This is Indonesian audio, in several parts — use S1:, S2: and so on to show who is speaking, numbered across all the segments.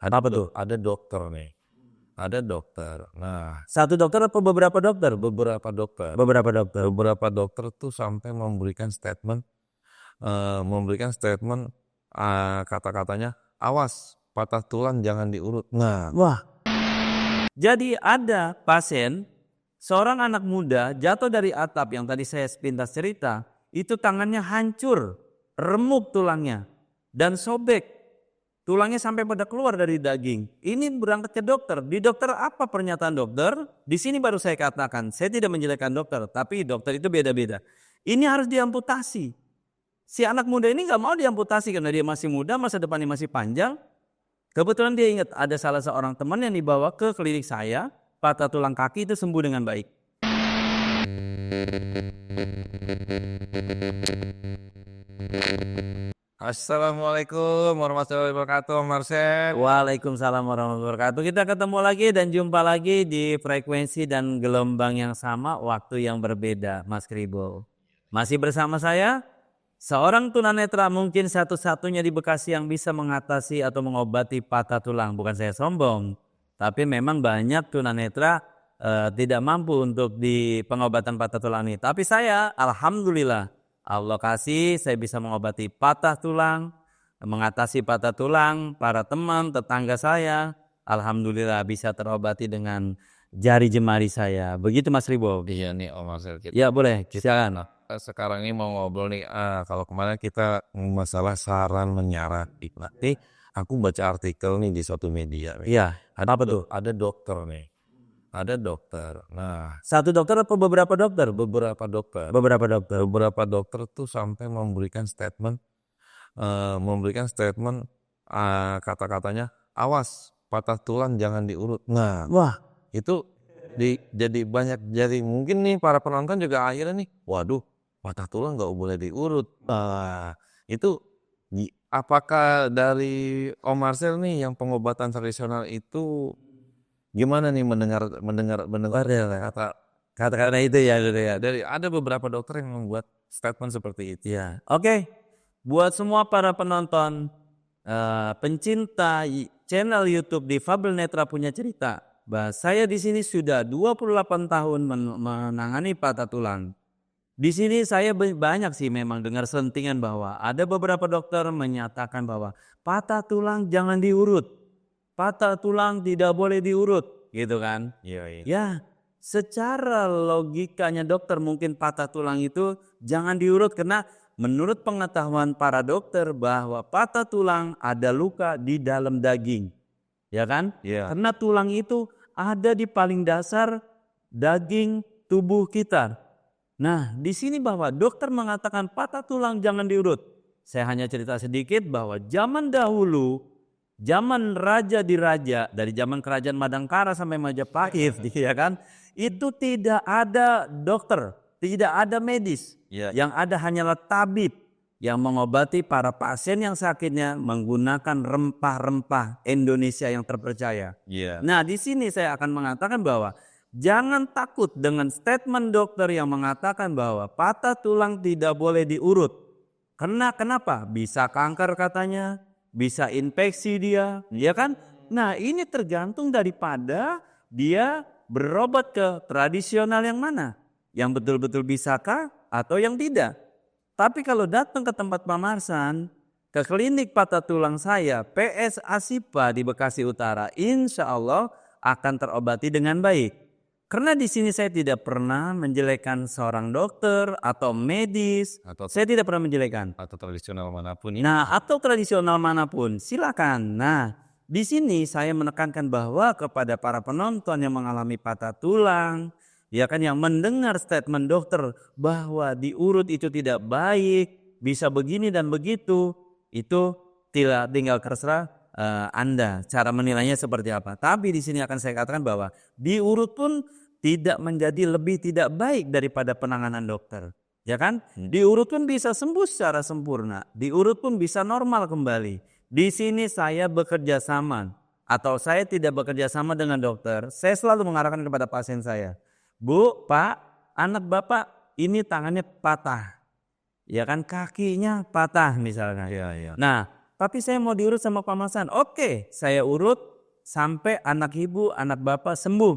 S1: Apa tuh?
S2: Ada dokter nih, ada dokter. Nah,
S1: Satu dokter apa beberapa dokter?
S2: beberapa dokter.
S1: Beberapa dokter.
S2: Beberapa dokter tuh sampai memberikan statement, kata-katanya, awas patah tulang jangan diurut. Nah,
S1: Wah, jadi ada pasien, seorang anak muda jatuh dari atap yang tadi saya sepintas cerita, itu tangannya hancur, remuk tulangnya, dan sobek. Tulangnya sampai pada keluar dari daging. Ini berangkat ke dokter. Di dokter apa pernyataan dokter? Di sini baru saya katakan, saya tidak menjelekkan dokter, tapi dokter itu beda-beda. Ini harus diamputasi. Si anak muda ini nggak mau diamputasi karena dia masih muda, masa depannya masih panjang. Kebetulan dia ingat ada salah seorang teman yang dibawa ke klinik saya, patah tulang kaki itu sembuh dengan baik.
S2: Assalamualaikum warahmatullahi wabarakatuh, Marcel.
S1: Waalaikumsalam warahmatullahi wabarakatuh. Kita ketemu lagi dan jumpa lagi di frekuensi dan gelombang yang sama, waktu yang berbeda, Mas Kribo. Masih bersama saya, seorang tunanetra mungkin satu-satunya di Bekasi yang bisa mengatasi atau mengobati patah tulang. Bukan saya sombong, tapi memang banyak tunanetra tidak mampu untuk di pengobatan patah tulang ini. Tapi saya, alhamdulillah, Allah kasih saya bisa mengobati patah tulang, mengatasi patah tulang. Para teman, tetangga saya, alhamdulillah bisa terobati dengan jari jemari saya. Begitu Mas Ribo.
S2: Iya nih Om Marcel,
S1: Ya boleh, silakan.
S2: sekarang ini mau ngobrol nih, kalau kemarin kita masalah saran menyaran. Nih, aku baca artikel nih di suatu media.
S1: Iya, apa tuh?
S2: Ada dokter nih, ada dokter. Nah,
S1: Satu dokter apa beberapa dokter?
S2: beberapa dokter.
S1: Beberapa dokter.
S2: Beberapa dokter tuh sampai memberikan statement, kata-katanya, awas patah tulang jangan diurut. Nah,
S1: Wah,
S2: itu jadi banyak, jadi mungkin nih para penonton juga akhirnya nih, waduh, patah tulang nggak boleh diurut. Nah, itu apakah dari Om Marcel nih yang pengobatan tradisional itu gimana nih mendengar
S1: kata-kata itu ya.
S2: dari ada beberapa dokter yang membuat statement seperti itu.
S1: Ya, oke. Buat semua para penonton, pencinta channel YouTube Difabel Netra Punya Cerita, bahwa saya di sini sudah 28 tahun menangani patah tulang. Di sini saya banyak sih memang dengar sentingan bahwa ada beberapa dokter menyatakan bahwa patah tulang jangan diurut, patah tulang tidak boleh diurut, gitu kan?
S2: Iya.
S1: Ya, secara logikanya dokter mungkin patah tulang itu jangan diurut karena menurut pengetahuan para dokter bahwa patah tulang ada luka di dalam daging. Ya kan?
S2: Iya.
S1: Karena tulang itu ada di paling dasar daging tubuh kita. Nah, di sini bahwa dokter mengatakan patah tulang jangan diurut. Saya hanya cerita sedikit bahwa zaman dahulu, zaman raja diraja, dari zaman kerajaan Madangkara sampai Majapahit, ya kan? Itu tidak ada dokter, tidak ada medis.
S2: Iya.
S1: Yang ada hanyalah tabib yang mengobati para pasien yang sakitnya menggunakan rempah-rempah Indonesia yang terpercaya.
S2: Iya.
S1: Nah, di sini saya akan mengatakan bahwa jangan takut dengan statement dokter yang mengatakan bahwa patah tulang tidak boleh diurut. Karena kenapa? Bisa kanker katanya, bisa infeksi dia, ya kan? Nah, ini tergantung daripada dia berobat ke tradisional yang mana, yang betul-betul bisakah atau yang tidak. Tapi kalau datang ke tempat Pak Marsan, ke klinik patah tulang saya, PS Asipa di Bekasi Utara, insya Allah akan terobati dengan baik. Karena di sini saya tidak pernah menjelekkan seorang dokter atau medis, saya tidak pernah menjelekkan.
S2: Atau tradisional manapun.
S1: Nah, atau tradisional manapun, silakan. Nah, di sini saya menekankan bahwa kepada para penonton yang mengalami patah tulang, ya kan, yang mendengar statement dokter bahwa diurut itu tidak baik, bisa begini dan begitu, itu tinggal terserah Anda cara menilainya seperti apa. Tapi di sini akan saya katakan bahwa diurut pun tidak menjadi lebih tidak baik daripada penanganan dokter. Ya kan? Diurut pun bisa sembuh secara sempurna. Diurut pun bisa normal kembali. Di sini saya bekerja sama atau saya tidak bekerja sama dengan dokter. Saya selalu mengarahkan kepada pasien saya. Bu, Pak, anak Bapak ini tangannya patah. Ya kan, kakinya patah misalnya.
S2: Iya.
S1: Nah, tapi saya mau diurut sama pamasan. Oke, saya urut sampai anak ibu, anak bapak sembuh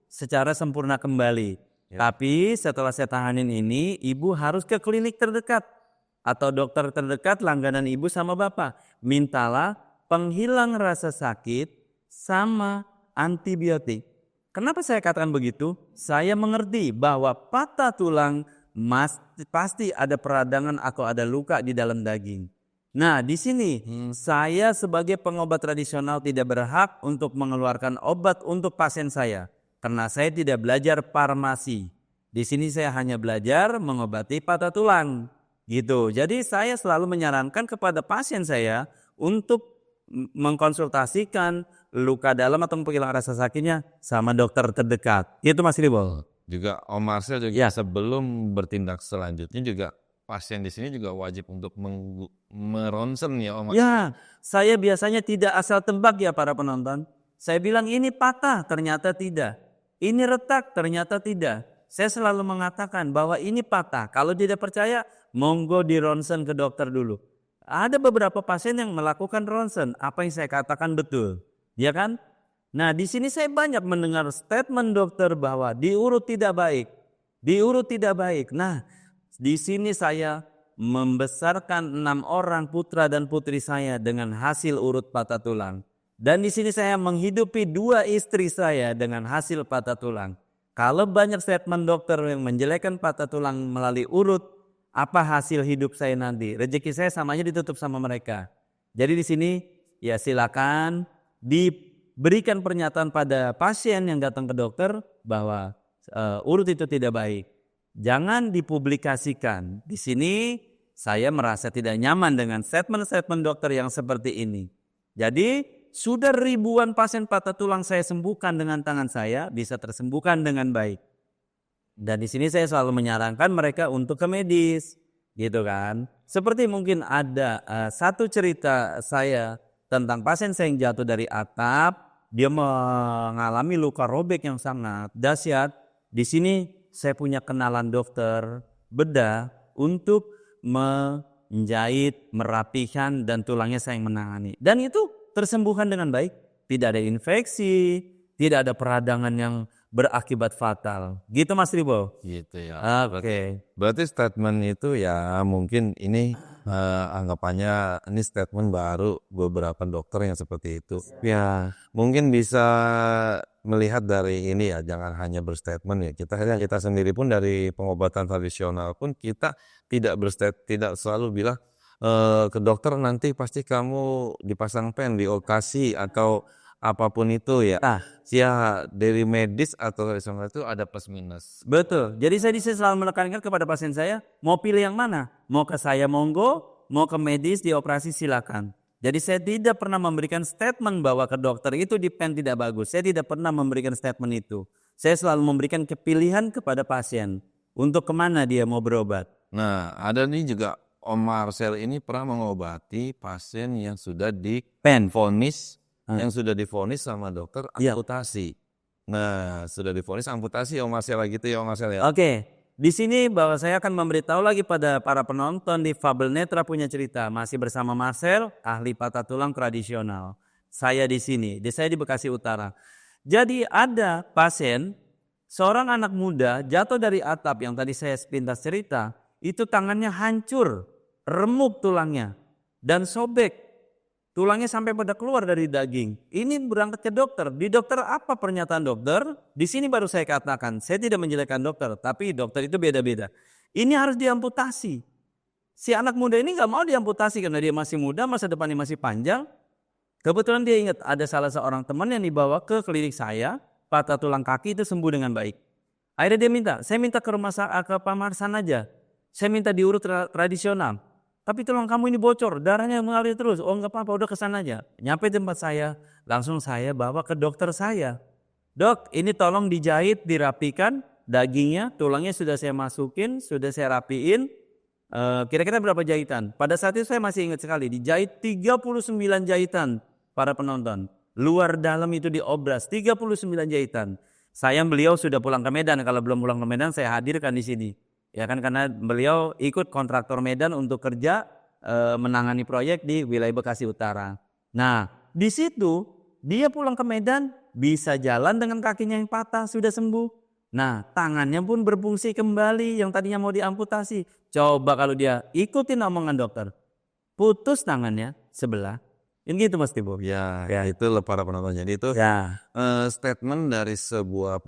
S1: secara sempurna kembali. Tapi setelah saya tahanin ini, ibu harus ke klinik terdekat atau dokter terdekat langganan ibu sama bapak. Mintalah penghilang rasa sakit sama antibiotik. Kenapa saya katakan begitu? Saya mengerti bahwa patah tulang pasti ada peradangan atau ada luka di dalam daging. Nah, di sini saya sebagai pengobat tradisional tidak berhak untuk mengeluarkan obat untuk pasien saya karena saya tidak belajar farmasi. Di sini saya hanya belajar mengobati patah tulang. Gitu. Jadi saya selalu menyarankan kepada pasien saya untuk mengkonsultasikan luka dalam atau penghilangan rasa sakitnya sama dokter terdekat. Itu Mas Ribol.
S2: Juga Om Marcel juga sebelum bertindak selanjutnya juga pasien di sini juga wajib untuk meronsen ya Om.
S1: Ya, saya biasanya tidak asal tebak ya para penonton. Saya bilang ini patah, ternyata tidak. Ini retak, ternyata tidak. Saya selalu mengatakan bahwa ini patah. Kalau tidak percaya, monggo di ronsen ke dokter dulu. Ada beberapa pasien yang melakukan ronsen. Apa yang saya katakan betul, ya kan? Nah, di sini saya banyak mendengar statement dokter bahwa diurut tidak baik, diurut tidak baik. Nah, di sini saya membesarkan 6 orang putra dan putri saya dengan hasil urut patah tulang. Dan di sini saya menghidupi 2 istri saya dengan hasil patah tulang. Kalau banyak statement dokter yang menjelekkan patah tulang melalui urut, apa hasil hidup saya nanti? Rezeki saya samanya ditutup sama mereka. Jadi di sini ya silakan diberikan pernyataan pada pasien yang datang ke dokter bahwa urut itu tidak baik. Jangan dipublikasikan. Di sini saya merasa tidak nyaman dengan statement-statement dokter yang seperti ini. Jadi sudah ribuan pasien patah tulang saya sembuhkan dengan tangan saya, bisa tersembuhkan dengan baik. Dan di sini saya selalu menyarankan mereka untuk ke medis, gitu kan. Seperti mungkin ada satu cerita saya tentang pasien saya yang jatuh dari atap, dia mengalami luka robek yang sangat dahsyat. Di sini saya punya kenalan dokter bedah untuk menjahit, merapikan dan tulangnya saya yang menangani. Dan itu tersembuhkan dengan baik, tidak ada infeksi, tidak ada peradangan yang berakibat fatal. Gitu Mas Ribo?
S2: Gitu ya.
S1: Oke.
S2: Berarti statement itu ya mungkin ini anggapannya ini statement baru beberapa dokter yang seperti itu.
S1: Ya.
S2: Mungkin bisa melihat dari ini ya, jangan hanya berstatement ya. Kita sendiri pun dari pengobatan tradisional pun kita tidak selalu bilang ke dokter nanti pasti kamu dipasang pen, dioperasi atau apapun itu ya.
S1: Nah,
S2: Ya dari medis atau tradisional itu ada plus minus.
S1: betul. Jadi saya di sini selalu menekankan kepada pasien saya, mau pilih yang mana? Mau ke saya monggo, mau ke medis dioperasi silakan. Jadi saya tidak pernah memberikan statement bahwa ke dokter itu di pen tidak bagus. Saya tidak pernah memberikan statement itu. Saya selalu memberikan kepilihan kepada pasien untuk kemana dia mau berobat.
S2: Nah, ada nih juga Om Marcel ini pernah mengobati pasien yang sudah
S1: Pen.
S2: divonis sama dokter
S1: Iya.
S2: amputasi. Nah, sudah divonis amputasi Om Marcel gitu ya Om Marcel ya.
S1: Oke, di sini bahwa saya akan memberitahu lagi pada para penonton di Fabel Netra punya cerita. Masih bersama Marcel, ahli patah tulang tradisional. Saya di sini, saya di Bekasi Utara. Jadi ada pasien, seorang anak muda jatuh dari atap yang tadi saya sepintas cerita. Itu tangannya hancur, remuk tulangnya dan sobek. Tulangnya sampai pada keluar dari daging. Ini berangkat ke dokter. Di dokter apa pernyataan dokter? Di sini baru saya katakan, saya tidak menjelekkan dokter, tapi dokter itu beda-beda. Ini harus diamputasi. Si anak muda ini gak mau diamputasi karena dia masih muda, masa depannya masih panjang. Kebetulan dia ingat ada salah seorang teman yang dibawa ke klinik saya, patah tulang kaki itu sembuh dengan baik. Akhirnya dia minta, saya minta ke ke Pak Marsan aja. Saya minta diurut tradisional. Tapi tulang kamu ini bocor, darahnya mengalir terus. Oh enggak apa-apa, udah kesana aja. Nyampe tempat saya, langsung saya bawa ke dokter saya. Dok, ini tolong dijahit, dirapikan dagingnya, tulangnya sudah saya masukin, sudah saya rapiin. Kira-kira berapa jahitan? Pada saat itu saya masih ingat sekali, dijahit 39 jahitan para penonton. Luar dalam itu diobras, 39 jahitan. Sayang beliau sudah pulang ke Medan, kalau belum pulang ke Medan saya hadirkan di sini. Ya kan karena beliau ikut kontraktor Medan untuk kerja menangani proyek di wilayah Bekasi Utara. Nah, di situ dia pulang ke Medan bisa jalan dengan kakinya yang patah sudah sembuh. Nah, tangannya pun berfungsi kembali yang tadinya mau diamputasi. Coba kalau dia ikutin omongan dokter, putus tangannya sebelah. Ini gitu Mas Tibo.
S2: Ya, itu para penonton. Jadi itu
S1: Ya,
S2: statement dari sebuah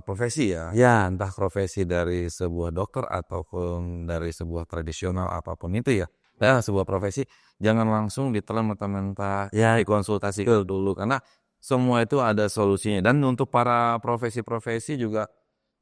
S2: profesi ya.
S1: ya,
S2: Entah profesi dari sebuah dokter ataupun dari sebuah tradisional apapun itu ya. Ya, sebuah profesi jangan langsung ditelan mentah-mentah ya dikonsultasi dulu karena semua itu ada solusinya. Dan untuk para profesi-profesi juga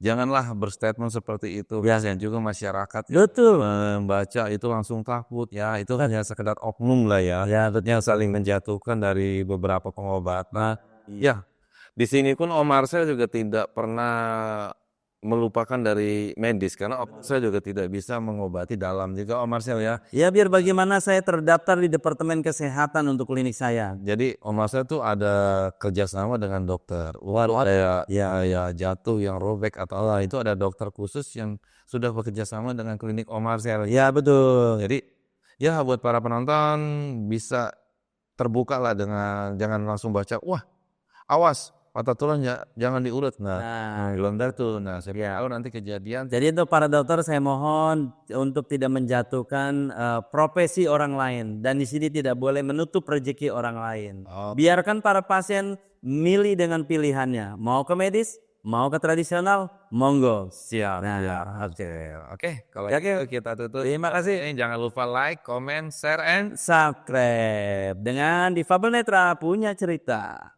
S2: janganlah berstatement seperti itu. Biasanya juga masyarakat
S1: betul.
S2: membaca itu langsung takut ya itu kan ya sekedar oknum lah ya
S1: Ya,
S2: yang saling menjatuhkan dari beberapa pengobatan. Ya, di sini pun Om Marcel juga tidak pernah melupakan dari medis karena Om Marcel juga tidak bisa mengobati dalam juga Om Marcel ya.
S1: ya biar bagaimana saya terdaftar di Departemen Kesehatan untuk klinik saya.
S2: Jadi Om Marcel tuh ada kerjasama dengan dokter. Ada ya jatuh yang robek atau lah itu ada dokter khusus yang sudah bekerja sama dengan klinik Om Marcel.
S1: Ya betul.
S2: Jadi ya buat para penonton bisa terbuka lah dengan jangan langsung baca wah awas patah tulang jangan diurut. Nah, belum tentu. Nah, saya tahu nanti kejadian.
S1: Jadi untuk para dokter saya mohon untuk tidak menjatuhkan profesi orang lain dan di sini tidak boleh menutup rezeki orang lain. Biarkan para pasien milih dengan pilihannya, mau ke medis, mau ke tradisional, monggo.
S2: Siap.
S1: Nah,
S2: Oke, kalau
S1: Ya,
S2: gitu kita tutup.
S1: terima kasih.
S2: Jangan lupa like, comment, share, and
S1: Subscribe dengan Difabel Netra punya cerita.